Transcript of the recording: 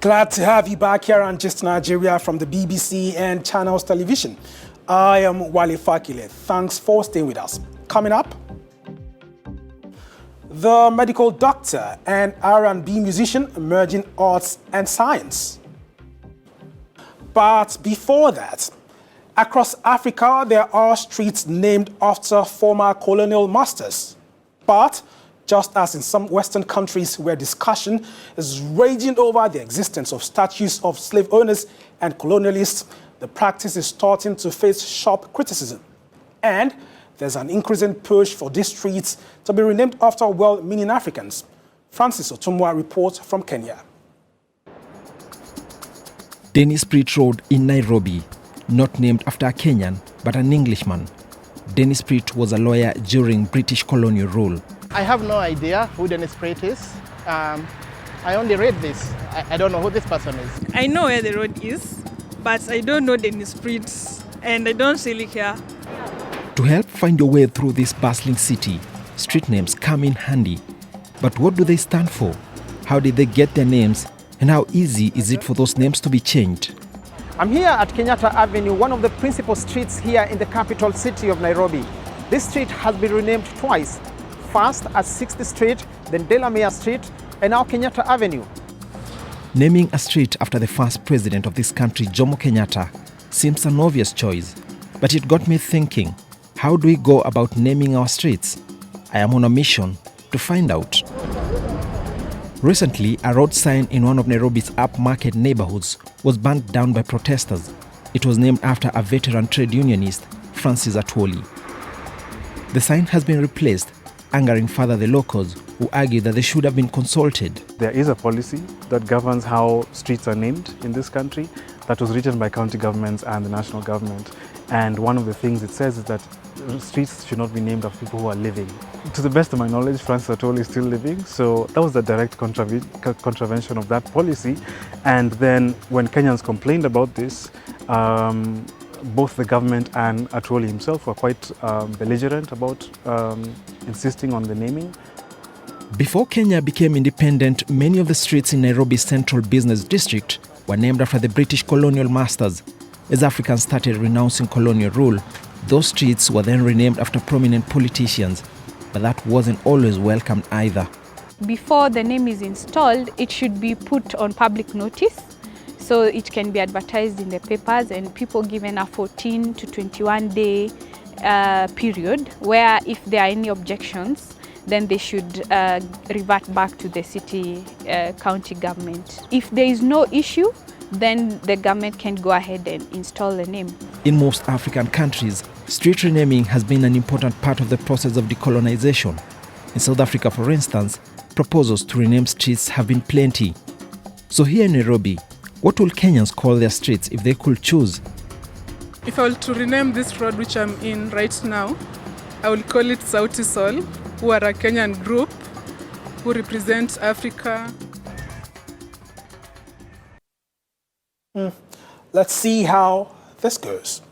Glad to have you back here on Just Nigeria from the BBC and Channels Television. I am Wale Fakile. Thanks for staying with us. Coming up, the medical doctor and R&B musician merging arts and science. But before that, across Africa, there are streets named after former colonial masters. But just as in some Western countries where discussion is raging over the existence of statues of slave owners and colonialists, the practice is starting to face sharp criticism. And there's an increasing push for these streets to be renamed after well-meaning Africans. Francis Otumwa reports from Kenya. Dennis Pritt Road in Nairobi, not named after a Kenyan, but an Englishman. Dennis Pritt was a lawyer during British colonial rule. I have no idea who Dennis Pritt is. I only read this. I don't know who this person is. I know where the road is, but I don't know Dennis Pritt, and I don't really care. To help find your way through this bustling city, street names come in handy. But what do they stand for? How did they get their names? And how easy is it for those names to be changed? I'm here at Kenyatta Avenue, one of the principal streets here in the capital city of Nairobi. This street has been renamed twice. First as 60th Street, then Delamere Street, and now Kenyatta Avenue. Naming a street after the first president of this country, Jomo Kenyatta, seems an obvious choice. But it got me thinking, how do we go about naming our streets? I am on a mission to find out. Recently, a road sign in one of Nairobi's upmarket neighborhoods was burnt down by protesters. It was named after a veteran trade unionist, Francis Atwoli. The sign has been replaced, angering further the locals who argue that they should have been consulted. There is a policy that governs how streets are named in this country that was written by county governments and the national government. And one of the things it says is that streets should not be named after people who are living. To the best of my knowledge, Francis Atwoli is still living, so that was the direct contravention of that policy. And then when Kenyans complained about this, both the government and Atwoli himself were quite belligerent about insisting on the naming. Before Kenya became independent, many of the streets in Nairobi's central business district were named after the British colonial masters. As Africans started renouncing colonial rule, those streets were then renamed after prominent politicians, but that wasn't always welcomed either. Before the name is installed, it should be put on public notice, so it can be advertised in the papers and people given a 14 to 21 day period where if there are any objections, then they should revert back to the city county government. If there is no issue, then the government can go ahead and install the name. In most African countries, street renaming has been an important part of the process of decolonization. In South Africa, for instance, proposals to rename streets have been plenty. So here in Nairobi, what will Kenyans call their streets if they could choose? If I were to rename this road which I'm in right now, I will call it Sauti Sol, who are a Kenyan group who represent Africa. Let's see how this goes.